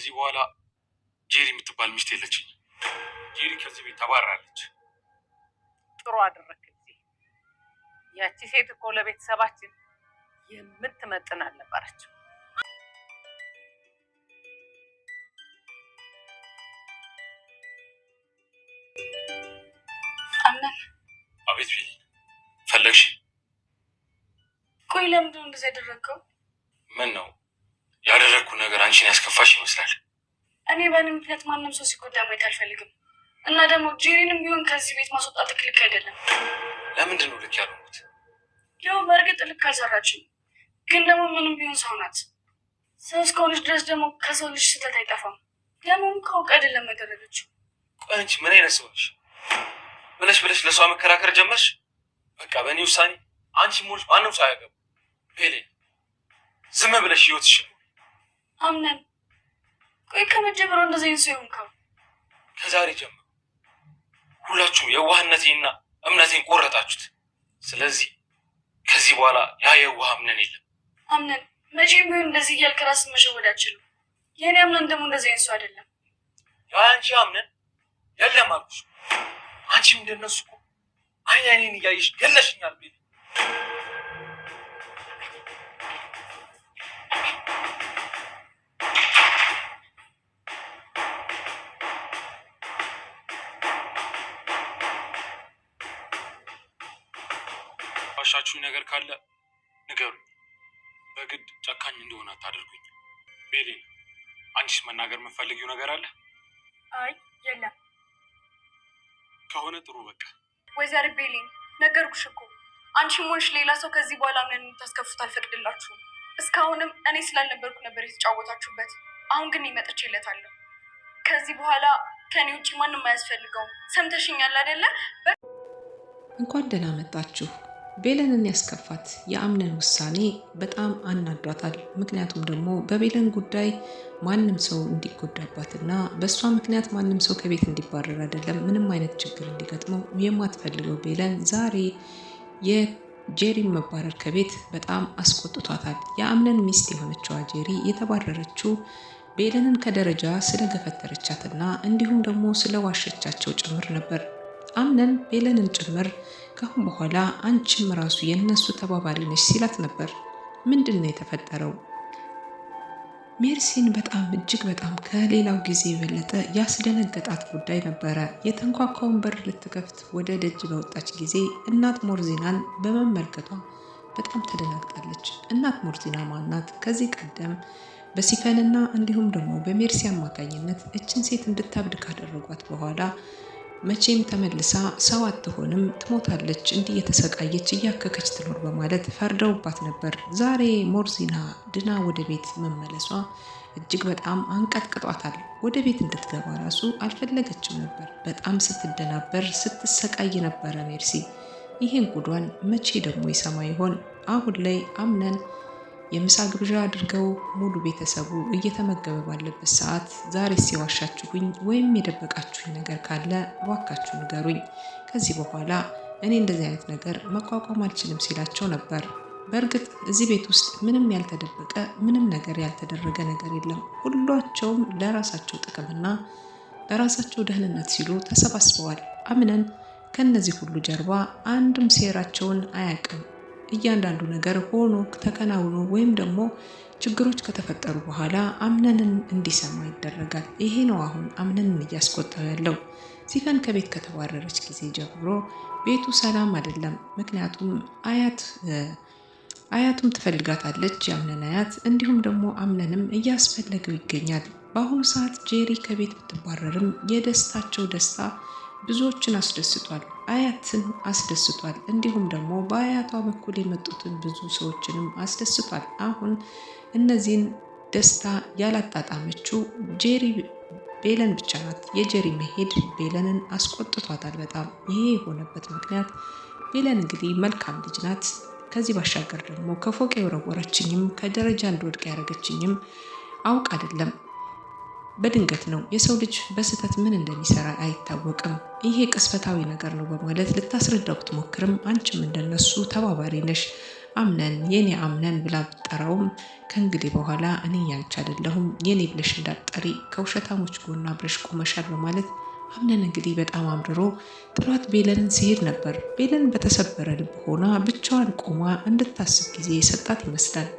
ከዚህ በኋላ ጄሪ የምትባል ሚስት የለችኝ። ጄሪ ከዚህ ቤት ተባራለች። ጥሩ አደረክ ጊዜ። ያቺ ሴት እኮ ለቤተሰባችን የምትመጥን አልነበረችም። አምናን አቤት ቢል ፈለግሽ? ቆይ ለምንድን እንደዚህ ያደረግከው? ምን ነው ያደረግኩ ነገር አንቺን ያስከፋሽ ይመስላል? እኔ በእኔ ምክንያት ማንም ሰው ሲጎዳ ማየት አልፈልግም። እና ደግሞ ጄሪንም ቢሆን ከዚህ ቤት ማስወጣት ልክ አይደለም። ለምንድን ነው ልክ ያልሆኑት? ያው በእርግጥ ልክ አልሰራችም፣ ግን ደግሞ ምንም ቢሆን ሰው ናት። ሰው እስከሆነች ድረስ ደግሞ ከሰው ልጅ ስህተት አይጠፋም። ደግሞም ከአውቅ አይደለም ያደረገችው። ቆይ አንቺ ምን አይነት ሰው ነሽ? ብለሽ ለሷ መከራከር ጀመርሽ? በቃ በእኔ ውሳኔ አንቺ ሞልሽ ማንም ሰው አያገባም። ሄሌ ዝም ብለሽ ህይወትሽ አምነን። ቆይ ከመጀመሪያው እንደዚህ አይነት ሰው ይሆንካው? ከዛሬ ጀምሮ ሁላችሁም የዋህነቴንና እምነቴን ቆረጣችሁት። ስለዚህ ከዚህ በኋላ ያ የዋህ አምነን የለም። አምነን መቼም ቢሆን እንደዚህ እያልክ ራስን መሸወድ አትችልም። የኔ አምነን ደግሞ እንደዚህ አይነት ሰው አይደለም። አንቺ አምነን የለም አልኩሽ። አንቺም እንደነሱ እኮ አይኔን እያየሽ ገለሽኛል። ቤት ዋሻችሁ ነገር ካለ ንገሩኝ። በግድ ጨካኝ እንደሆነ አታደርጉኝ። ቤሌን አንቺስ መናገር የምትፈልጊው ነገር አለ? አይ የለም። ከሆነ ጥሩ በቃ። ወይዘሮ ቤሌን ነገርኩሽ እኮ አንቺም ሆንሽ ሌላ ሰው ከዚህ በኋላ ምን የምታስከፉት አልፈቅድላችሁም። እስካሁንም እኔ ስላልነበርኩ ነበር የተጫወታችሁበት። አሁን ግን ይመጥቼለታለሁ። ከዚህ በኋላ ከኔ ውጭ ማንም አያስፈልገውም። ሰምተሽኛል አይደለ? እንኳን ደህና መጣችሁ። ቤለንን ያስከፋት የአምነን ውሳኔ በጣም አናዷታል። ምክንያቱም ደግሞ በቤለን ጉዳይ ማንም ሰው እንዲጎዳባትና በእሷ ምክንያት ማንም ሰው ከቤት እንዲባረር አይደለም ምንም አይነት ችግር እንዲገጥመው የማትፈልገው ቤለን ዛሬ የጄሪን መባረር ከቤት በጣም አስቆጥቷታል። የአምነን ሚስት የሆነችዋ ጄሪ የተባረረችው ቤለንን ከደረጃ ስለገፈተረቻትና እንዲሁም ደግሞ ስለዋሸቻቸው ጭምር ነበር። አምነን ቤለንን ጭምር ካሁን በኋላ አንቺም ራሱ የነሱ ተባባሪ ነሽ ሲላት ነበር። ምንድን ነው የተፈጠረው? ሜርሲን በጣም እጅግ በጣም ከሌላው ጊዜ የበለጠ ያስደነገጣት ጉዳይ ነበረ። የተንኳኳውን በር ልትከፍት ወደ ደጅ በወጣች ጊዜ እናት ሞርዚናን በመመልከቷ በጣም ተደናግጣለች። እናት ሞርዚና ማናት? ከዚህ ቀደም በሲፈንና እንዲሁም ደግሞ በሜርሲ አማካኝነት እችን ሴት እንድታብድ ካደረጓት በኋላ መቼም ተመልሳ ሰው አትሆንም፣ ትሞታለች፣ እንዲህ የተሰቃየች እያከከች ትኖር በማለት ፈርደውባት ነበር። ዛሬ ሞርዚና ድና ወደ ቤት መመለሷ እጅግ በጣም አንቀጥቅጧታል። ወደ ቤት እንድትገባ ራሱ አልፈለገችም ነበር። በጣም ስትደናበር ስትሰቃይ ነበረ ሜርሲ። ይሄን ጉዷን መቼ ደግሞ ይሰማ ይሆን? አሁን ላይ አምነን የምሳ ግብዣ አድርገው ሙሉ ቤተሰቡ እየተመገበ ባለበት ሰዓት ዛሬ ሲዋሻችሁኝ ወይም የደበቃችሁኝ ነገር ካለ እባካችሁ ንገሩኝ፣ ከዚህ በኋላ እኔ እንደዚህ አይነት ነገር መቋቋም አልችልም ሲላቸው ነበር። በእርግጥ እዚህ ቤት ውስጥ ምንም ያልተደበቀ ምንም ነገር ያልተደረገ ነገር የለም። ሁላቸውም ለራሳቸው ጥቅምና ለራሳቸው ደህንነት ሲሉ ተሰባስበዋል። አምነን ከነዚህ ሁሉ ጀርባ አንድም ሴራቸውን አያውቅም። እያንዳንዱ ነገር ሆኖ ተከናውኖ ወይም ደግሞ ችግሮች ከተፈጠሩ በኋላ አምነንን እንዲሰማ ይደረጋል። ይሄ ነው አሁን አምነንን እያስቆጣው ያለው። ሲፈን ከቤት ከተባረረች ጊዜ ጀምሮ ቤቱ ሰላም አይደለም። ምክንያቱም አያቱም ትፈልጋታለች፣ የአምነን አያት፣ እንዲሁም ደግሞ አምነንም እያስፈለገው ይገኛል። በአሁኑ ሰዓት ጄሪ ከቤት ብትባረርም የደስታቸው ደስታ ብዙዎችን አስደስቷል። አያትን አስደስቷል። እንዲሁም ደግሞ በአያቷ በኩል የመጡትን ብዙ ሰዎችንም አስደስቷል። አሁን እነዚህን ደስታ ያላጣጣመችው ጄሪ ቤለን ብቻ ናት። የጄሪ መሄድ ቤለንን አስቆጥቷታል በጣም። ይሄ የሆነበት ምክንያት ቤለን እንግዲህ መልካም ልጅ ናት። ከዚህ ባሻገር ደግሞ ከፎቅ የወረወረችኝም ከደረጃ እንድወድቅ ያደረገችኝም አውቅ አይደለም፣ በድንገት ነው። የሰው ልጅ በስህተት ምን እንደሚሰራ አይታወቅም። ይሄ ቅስፈታዊ ነገር ነው በማለት ልታስረዳው ብትሞክርም አንቺም እንደነሱ ተባባሪ ነሽ፣ አምነን የኔ አምነን ብላ ብትጠራውም ከእንግዲህ በኋላ እኔ ያንቺ አይደለሁም የኔ ብለሽ እንዳትጠሪ ከውሸታሞች ጎን አብረሽ ቆመሻል በማለት አምነን እንግዲህ በጣም አምርሮ ጥሏት ቤለንን ሲሄድ ነበር። ቤለን በተሰበረ ልብ ሆና ብቻዋን ቆማ እንድታስብ ጊዜ የሰጣት ይመስላል።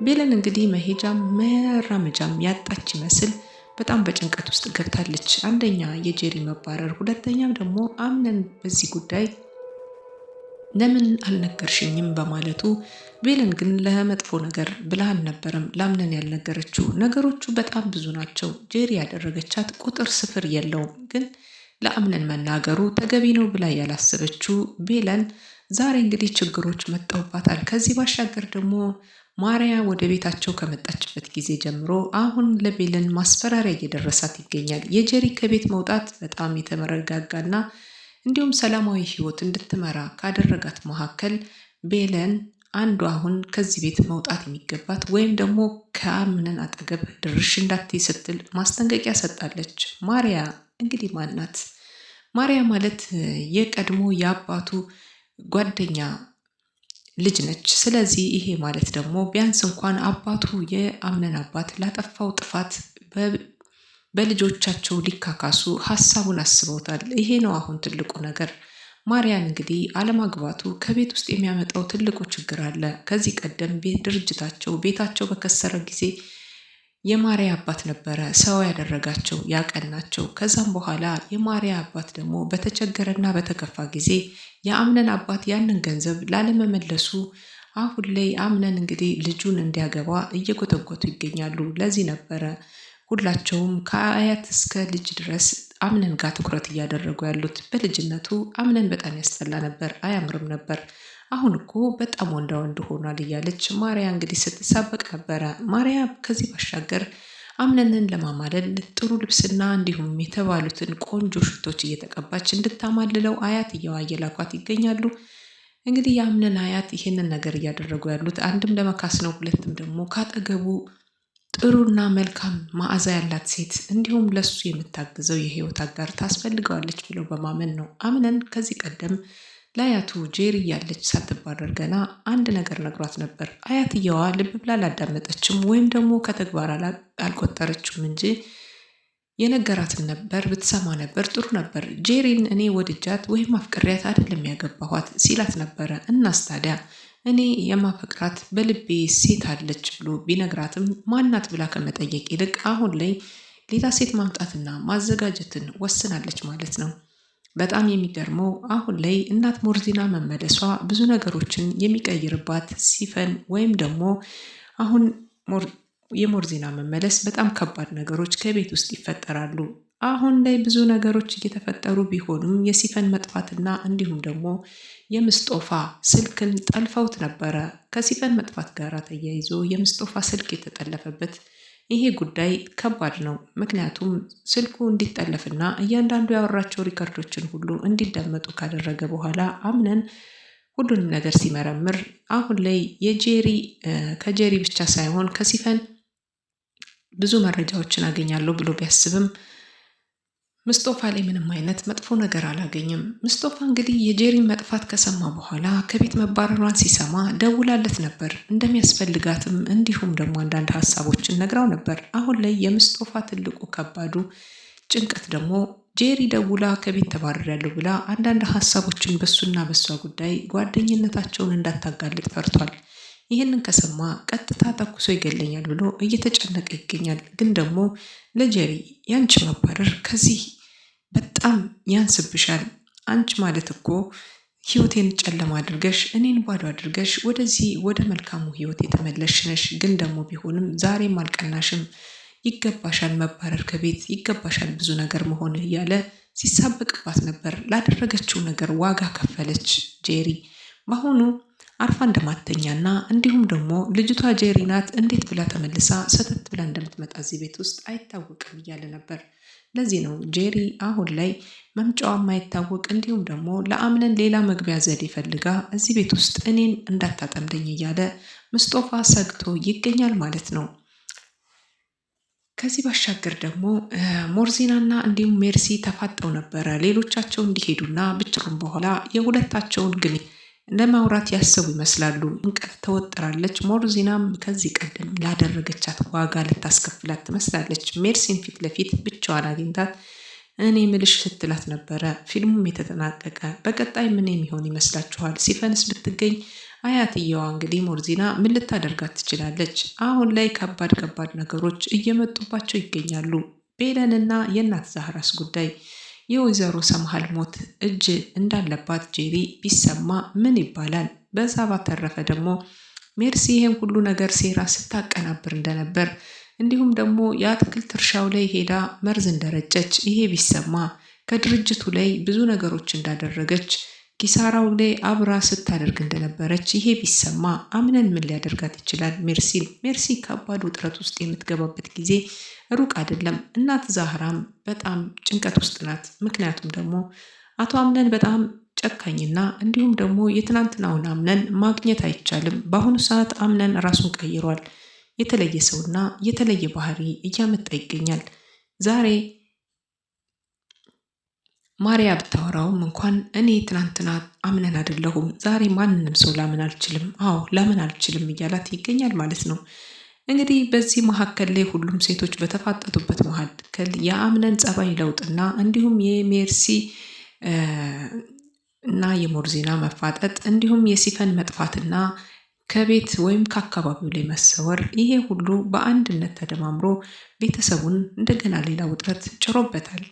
ቤለን እንግዲህ መሄጃም መራመጃም ያጣች ይመስል በጣም በጭንቀት ውስጥ ገብታለች። አንደኛ የጄሪ መባረር፣ ሁለተኛም ደግሞ አምነን በዚህ ጉዳይ ለምን አልነገርሽኝም በማለቱ ቤለን ግን ለመጥፎ ነገር ብላ አልነበረም ላምነን ያልነገረችው። ነገሮቹ በጣም ብዙ ናቸው። ጄሪ ያደረገቻት ቁጥር ስፍር የለውም። ግን ለአምነን መናገሩ ተገቢ ነው ብላ ያላሰበችው ቤለን ዛሬ እንግዲህ ችግሮች መጣውባታል። ከዚህ ባሻገር ደግሞ ማርያ ወደ ቤታቸው ከመጣችበት ጊዜ ጀምሮ አሁን ለቤለን ማስፈራሪያ እየደረሳት ይገኛል። የጄሪ ከቤት መውጣት በጣም የተመረጋጋና እንዲሁም ሰላማዊ ሕይወት እንድትመራ ካደረጋት መካከል ቤለን አንዱ አሁን ከዚህ ቤት መውጣት የሚገባት ወይም ደግሞ ከአምነን አጠገብ ድርሽ እንዳትይ ስትል ማስጠንቀቂያ ሰጣለች። ማርያ እንግዲህ ማናት? ማርያ ማለት የቀድሞ የአባቱ ጓደኛ ልጅ ነች። ስለዚህ ይሄ ማለት ደግሞ ቢያንስ እንኳን አባቱ የአምነን አባት ላጠፋው ጥፋት በልጆቻቸው ሊካካሱ ሀሳቡን አስበውታል። ይሄ ነው አሁን ትልቁ ነገር። ማርያን እንግዲህ አለማግባቱ ከቤት ውስጥ የሚያመጣው ትልቁ ችግር አለ። ከዚህ ቀደም ድርጅታቸው ቤታቸው በከሰረ ጊዜ የማርያ አባት ነበረ ሰው ያደረጋቸው ያቀናቸው። ከዛም በኋላ የማርያ አባት ደግሞ በተቸገረና በተከፋ ጊዜ የአምነን አባት ያንን ገንዘብ ላለመመለሱ አሁን ላይ አምነን እንግዲህ ልጁን እንዲያገባ እየጎተጎቱ ይገኛሉ። ለዚህ ነበረ ሁላቸውም ከአያት እስከ ልጅ ድረስ አምነን ጋር ትኩረት እያደረጉ ያሉት። በልጅነቱ አምነን በጣም ያስጠላ ነበር፣ አያምርም ነበር። አሁን እኮ በጣም ወንዳ ወንድ ሆኗል እያለች ማርያ እንግዲህ ስትሳበቅ ነበረ። ማርያ ከዚህ ባሻገር አምነንን ለማማለል ጥሩ ልብስና እንዲሁም የተባሉትን ቆንጆ ሽቶች እየተቀባች እንድታማልለው አያትየዋ እየላኳት ይገኛሉ። እንግዲህ የአምነን አያት ይህንን ነገር እያደረጉ ያሉት አንድም ለመካስ ነው፣ ሁለትም ደግሞ ካጠገቡ ጥሩና መልካም መዓዛ ያላት ሴት እንዲሁም ለሱ የምታግዘው የህይወት አጋር ታስፈልገዋለች ብለው በማመን ነው። አምነን ከዚህ ቀደም ለአያቱ ጄሪ ያለች ሳትባረር ገና አንድ ነገር ነግሯት ነበር። አያትየዋ ልብ ብላ አላዳመጠችም ወይም ደግሞ ከተግባር አልቆጠረችም እንጂ የነገራትን ነበር ብትሰማ ነበር ጥሩ ነበር። ጄሪን እኔ ወድጃት ወይም አፍቅሪያት አይደለም ያገባኋት ሲላት ነበረ። እናስ ታዲያ እኔ የማፈቅራት በልቤ ሴት አለች ብሎ ቢነግራትም ማናት ብላ ከመጠየቅ ይልቅ አሁን ላይ ሌላ ሴት ማምጣትና ማዘጋጀትን ወስናለች ማለት ነው። በጣም የሚገርመው አሁን ላይ እናት ሞርዚና መመለሷ ብዙ ነገሮችን የሚቀይርባት ሲፈን ወይም ደግሞ አሁን የሞርዚና መመለስ በጣም ከባድ ነገሮች ከቤት ውስጥ ይፈጠራሉ። አሁን ላይ ብዙ ነገሮች እየተፈጠሩ ቢሆኑም የሲፈን መጥፋትና እንዲሁም ደግሞ የምስጦፋ ስልክን ጠልፈውት ነበረ። ከሲፈን መጥፋት ጋር ተያይዞ የምስጦፋ ስልክ የተጠለፈበት ይሄ ጉዳይ ከባድ ነው። ምክንያቱም ስልኩ እንዲጠለፍና እያንዳንዱ ያወራቸው ሪከርዶችን ሁሉ እንዲደመጡ ካደረገ በኋላ አምነን ሁሉንም ነገር ሲመረምር አሁን ላይ ከጄሪ ብቻ ሳይሆን ከሲፈን ብዙ መረጃዎችን አገኛለሁ ብሎ ቢያስብም ምስጦፋ ላይ ምንም አይነት መጥፎ ነገር አላገኝም። ምስጦፋ እንግዲህ የጄሪን መጥፋት ከሰማ በኋላ ከቤት መባረሯን ሲሰማ ደውላለት ነበር። እንደሚያስፈልጋትም እንዲሁም ደግሞ አንዳንድ ሀሳቦችን ነግራው ነበር። አሁን ላይ የምስጦፋ ትልቁ ከባዱ ጭንቀት ደግሞ ጄሪ ደውላ ከቤት ተባረሪያለሁ ብላ አንዳንድ ሀሳቦችን በሱና በሷ ጉዳይ ጓደኝነታቸውን እንዳታጋልጥ ፈርቷል። ይህንን ከሰማ ቀጥታ ተኩሶ ይገለኛል ብሎ እየተጨነቀ ይገኛል። ግን ደግሞ ለጄሪ ያንቺ መባረር ከዚህ በጣም ያንስብሻል። አንቺ ማለት እኮ ህይወቴን ጨለማ አድርገሽ እኔን ባዶ አድርገሽ ወደዚህ ወደ መልካሙ ህይወት የተመለስሽ ነሽ። ግን ደግሞ ቢሆንም ዛሬም አልቀናሽም። ይገባሻል መባረር ከቤት ይገባሻል ብዙ ነገር መሆን እያለ ሲሳበቅባት ነበር። ላደረገችው ነገር ዋጋ ከፈለች ጄሪ። በአሁኑ አርፋ እንደማተኛና እንዲሁም ደግሞ ልጅቷ ጄሪ ናት እንዴት ብላ ተመልሳ ሰተት ብላ እንደምትመጣ እዚህ ቤት ውስጥ አይታወቅም እያለ ነበር። ለዚህ ነው ጄሪ አሁን ላይ መምጫዋ ማይታወቅ እንዲሁም ደግሞ ለአምነን ሌላ መግቢያ ዘዴ ፈልጋ እዚህ ቤት ውስጥ እኔን እንዳታጠምደኝ እያለ ምስጦፋ ሰግቶ ይገኛል ማለት ነው። ከዚህ ባሻገር ደግሞ ሞርዚናና እንዲሁም ሜርሲ ተፋጠው ነበረ ሌሎቻቸው እንዲሄዱና ብቻውን በኋላ የሁለታቸውን ግን ለማውራት ያሰቡ ይመስላሉ። እንቀት ተወጥራለች። ሞርዚናም ከዚህ ቀደም ላደረገቻት ዋጋ ልታስከፍላት ትመስላለች። ሜርሲን ፊት ለፊት ብቻዋን አግኝታት እኔ ምልሽ ስትላት ነበረ። ፊልሙም የተጠናቀቀ። በቀጣይ ምን የሚሆን ይመስላችኋል? ሲፈንስ ብትገኝ አያትየዋ እንግዲህ ሞርዚና ምን ልታደርጋት ትችላለች? አሁን ላይ ከባድ ነገሮች እየመጡባቸው ይገኛሉ። ቤለንና የእናት ዛህራስ ጉዳይ የወይዘሮ ሰምሃል ሞት እጅ እንዳለባት ጄሪ ቢሰማ ምን ይባላል? በዛ ባተረፈ ደግሞ ሜርሲ ይህን ሁሉ ነገር ሴራ ስታቀናብር እንደነበር እንዲሁም ደግሞ የአትክልት እርሻው ላይ ሄዳ መርዝ እንደረጨች ይሄ ቢሰማ ከድርጅቱ ላይ ብዙ ነገሮች እንዳደረገች ኪሳራው ላይ አብራ ስታደርግ እንደነበረች ይሄ ቢሰማ አምነን ምን ሊያደርጋት ይችላል? ሜርሲ ከባድ ውጥረት ውስጥ የምትገባበት ጊዜ ሩቅ አይደለም። እናት ዛህራም በጣም ጭንቀት ውስጥ ናት። ምክንያቱም ደግሞ አቶ አምነን በጣም ጨካኝና እንዲሁም ደግሞ የትናንትናውን አምነን ማግኘት አይቻልም። በአሁኑ ሰዓት አምነን ራሱን ቀይሯል። የተለየ ሰውና የተለየ ባህሪ እያመጣ ይገኛል። ዛሬ ማሪያ ብታወራውም እንኳን እኔ ትናንትና አምነን አይደለሁም፣ ዛሬ ማንንም ሰው ላምን አልችልም፣ አዎ ላምን አልችልም እያላት ይገኛል ማለት ነው። እንግዲህ በዚህ መካከል ላይ ሁሉም ሴቶች በተፋጠጡበት መካከል የአምነን ጸባይ ለውጥና እንዲሁም የሜርሲ እና የሞርዚና መፋጠጥ እንዲሁም የሲፈን መጥፋትና ከቤት ወይም ከአካባቢው ላይ መሰወር ይሄ ሁሉ በአንድነት ተደማምሮ ቤተሰቡን እንደገና ሌላ ውጥረት ጭሮበታል።